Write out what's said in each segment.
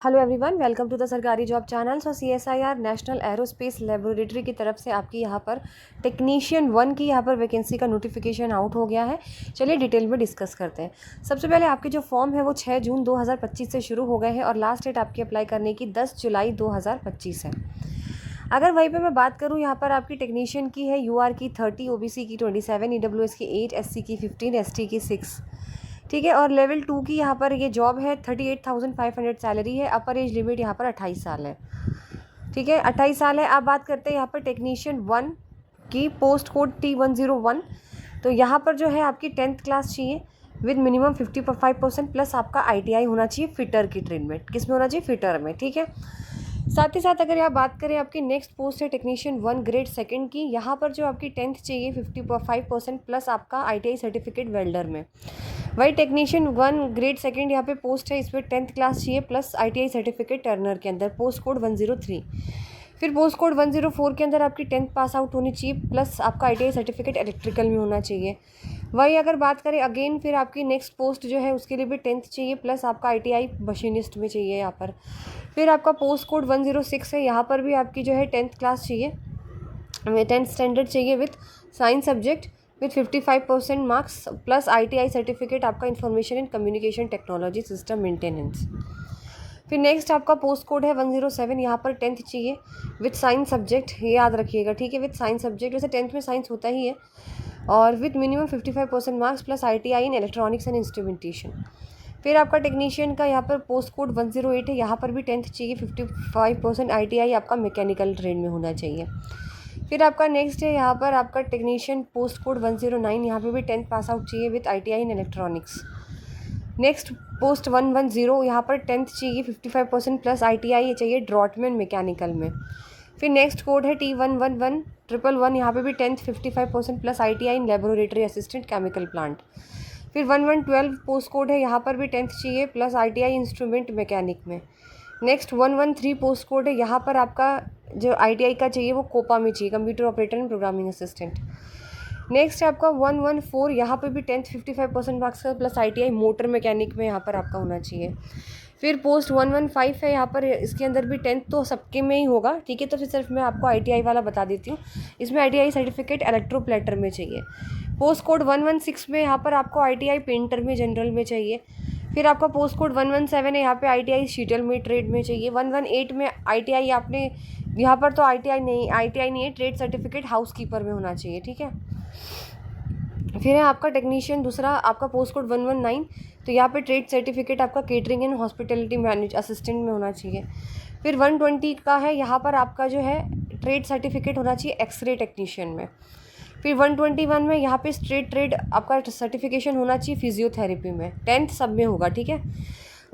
Hello everyone, welcome to the सरकारी job channel. So CSIR National Aerospace Laboratory की तरफ से आपकी यहाँ पर टेक्नीशियन 1 की यहाँ पर वैकेंसी का नोटिफिकेशन आउट हो गया है। चलिए डिटेल में डिस्कस करते हैं। सबसे पहले आपके जो फॉर्म है वो 6 जून 2025 से शुरू हो गए हैं और लास्ट डेट आपकी अप्लाई करने की 10 जुलाई 2025 है। अगर वहीं पे मैं बात करूँ, यहाँ पर आपकी टेक्नीशियन की है UR की 30, OBC की 27, EWS की 8, SC की 15, ST की 6, ठीक है। और लेवल 2 की यहाँ पर ये जॉब है। 38,500 सैलरी है। अपर एज लिमिट यहाँ पर 28 साल है, ठीक है, 28 साल है। अब बात करते हैं यहाँ पर टेक्नीशियन 1 की, पोस्ट कोड T101। तो यहाँ पर जो है आपकी 10th क्लास चाहिए विद मिनिमम 55% प्लस आपका ITI होना चाहिए फिटर की ट्रेड में। किस में होना चाहिए? फिटर में, ठीक है। साथ ही साथ अगर यहाँ बात करें, आपकी नेक्स्ट पोस्ट है टेक्नीशियन 1 ग्रेड 2 की। यहाँ पर जो आपकी 10th चाहिए 55% प्लस आपका ITI सर्टिफिकेट वेल्डर में। वही टेक्नीशियन 1 ग्रेड 2 यहाँ पे पोस्ट है, इसमें 10th क्लास चाहिए प्लस ITI सर्टिफिकेट टर्नर के अंदर, पोस्ट कोड 103। फिर पोस्ट कोड 104 के अंदर आपकी 10th पास आउट होनी चाहिए प्लस आपका ITI सर्टिफिकेट इलेक्ट्रिकल में होना चाहिए। वही अगर बात करें अगेन, फिर आपकी नेक्स्ट पोस्ट जो है उसके लिए भी 10th चाहिए प्लस आपका ITI मशीनिस्ट में चाहिए यहाँ पर। फिर आपका पोस्ट कोड 106 है, यहाँ पर भी आपकी जो है 10th क्लास चाहिए, 10th स्टैंडर्ड चाहिए with science subject with 55% marks plus ITI certificate आपका information and communication technology system maintenance. फिर नेक्स्ट आपका पोस्ट कोड है 107, यहाँ पर 10th चाहिए विथ साइंस सब्जेक्ट, ये याद रखिएगा, ठीक है, विथ साइंस सब्जेक्ट। वैसे 10th में साइंस होता ही है। और with minimum 55% marks plus ITI in electronics and instrumentation. फिर आपका टेक्नीशियन का यहाँ पर पोस्ट कोड 108 है, यहाँ पर भी 10th चाहिए, 55% ITI आपका मैकेनिकल ट्रेड में होना चाहिए। फिर आपका नेक्स्ट है यहाँ पर आपका टेक्नीशियन पोस्ट कोड 109, यहाँ पे भी 10th पास आउट चाहिए with ITI in electronics. Next post 110, यहाँ पर 10th चाहिए, 55% प्लस ITI चाहिए ड्रॉटमैन मैकेनिकल में। फिर नेक्स्ट कोड है T111111, यहाँ पे भी 10th 55% plus ITI in laboratory assistant chemical plant. फिर 1112 पोस्ट कोड है, यहाँ पर भी 10th चाहिए प्लस ITI इंस्ट्रूमेंट मैकेनिक में। नेक्स्ट 113 पोस्ट कोड है, यहाँ पर आपका जो ITI का चाहिए वो कोपा में चाहिए, computer operator and programming assistant. Next है आपका 114, यहाँ पे भी 10th 55% मार्क्स का प्लस ITI मोटर मैकेनिक में यहाँ पर आपका होना चाहिए। फिर पोस्ट 115 है, यहाँ पर इसके अंदर भी 10th तो सबके में ही होगा, ठीक है। तो फिर सिर्फ मैं आपको ITI वाला बता देती हूँ, इसमें ITI सर्टिफिकेट इलेक्ट्रोप्लेटर में चाहिए। पोस्ट कोड 116 में यहाँ पर आपको ITI पेंटर में जनरल में चाहिए। फिर आपका पोस्ट कोड 117 है, यहाँ पे ITI शीटल में ट्रेड में चाहिए। 118 में ITI आपने यहाँ पर तो ITI नहीं है, ट्रेड सर्टिफिकेट हाउस कीपर में होना चाहिए, ठीक है। फिर है आपका टेक्नीशियन दूसरा, आपका पोस्ट कोड 119, तो यहाँ पे ट्रेड सर्टिफिकेट आपका catering and hospitality manage assistant में होना चाहिए। फिर 120 का है, यहाँ पर आपका जो है ट्रेड सर्टिफिकेट होना चाहिए एक्सरे टेक्नीशियन में। फिर 121 में यहाँ पे स्ट्रेट ट्रेड आपका सर्टिफिकेशन होना चाहिए फिजियोथेरेपी में, 10th सब में होगा, ठीक है।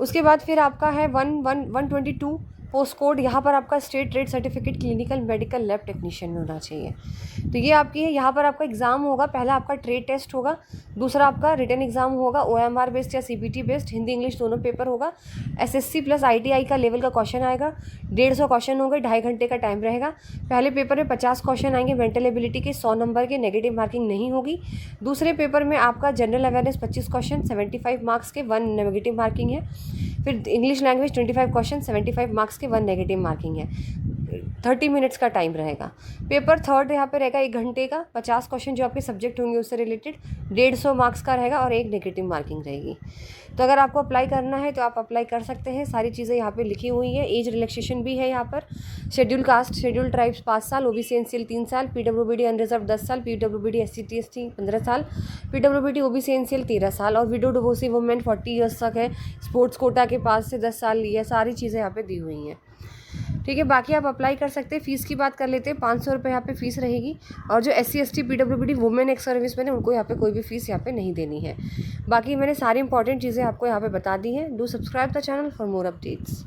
उसके बाद फिर आपका है 122 पोस्ट कोड, यहाँ पर आपका state trade certificate clinical medical lab technician में होना चाहिए। तो ये आपकी है। यहाँ पर आपका एग्ज़ाम होगा, पहला आपका ट्रेड टेस्ट होगा, दूसरा आपका रिटन एग्ज़ाम होगा, OMR बेस्ड या CPT बेस्ड, हिंदी इंग्लिश दोनों पेपर होगा। SSC प्लस ITI का लेवल का क्वेश्चन आएगा, 150 क्वेश्चन होंगे, 2.5 घंटे का टाइम रहेगा। पहले पेपर में 50 क्वेश्चन आएंगे मेंटल एबिलिटी के, 100 नंबर के, नेगेटिव मार्किंग नहीं होगी। दूसरे पेपर में आपका जनरल अवेयरनेस 25 क्वेश्चन, 75 मार्क्स के, 1 नेगेटिव मार्किंग है। फिर इंग्लिश लैंग्वेज 25 क्वेश्चन, 75 मार्क्स के, 1 नेगेटिव मार्किंग है। 30 मिनट्स का टाइम रहेगा। पेपर थर्ड यहाँ पे रहेगा 1 घंटे का, 50 क्वेश्चन जो आपके सब्जेक्ट होंगे उससे रिलेटेड, 150 मार्क्स का रहेगा और 1 नेगेटिव मार्किंग रहेगी। तो अगर आपको अप्लाई करना है तो आप अप्लाई कर सकते हैं। सारी चीज़ें यहाँ पे लिखी हुई है। एज रिलैक्सेशन भी है यहाँ पर। शेड्यूल कास्ट शेड्यूल ट्राइब्स 5 साल, OBC NCL 3 साल, PWBD अनरिजर्व 10 साल, PWBD SC TST 15 साल, PWBD OBC NCL 13 साल और विडो डिवोर्सी वुमेन 40 ईयर्स तक है। स्पोर्ट्स कोटा के पास से 10 साल लिया, सारी चीज़ें यहाँ पे दी हुई हैं, ठीक है। बाकी आप अप्लाई कर सकते हैं। फ़ीस की बात कर लेते हैं, 500 रुपये यहाँ पे फ़ीस रहेगी। और जो SC ST PWBD women ex service man है उनको यहाँ पे कोई भी फ़ीस यहाँ पे नहीं देनी है। बाकी मैंने सारी इंपॉर्टेंट चीज़ें आपको यहाँ पे बता दी हैं। Do subscribe the channel for more updates.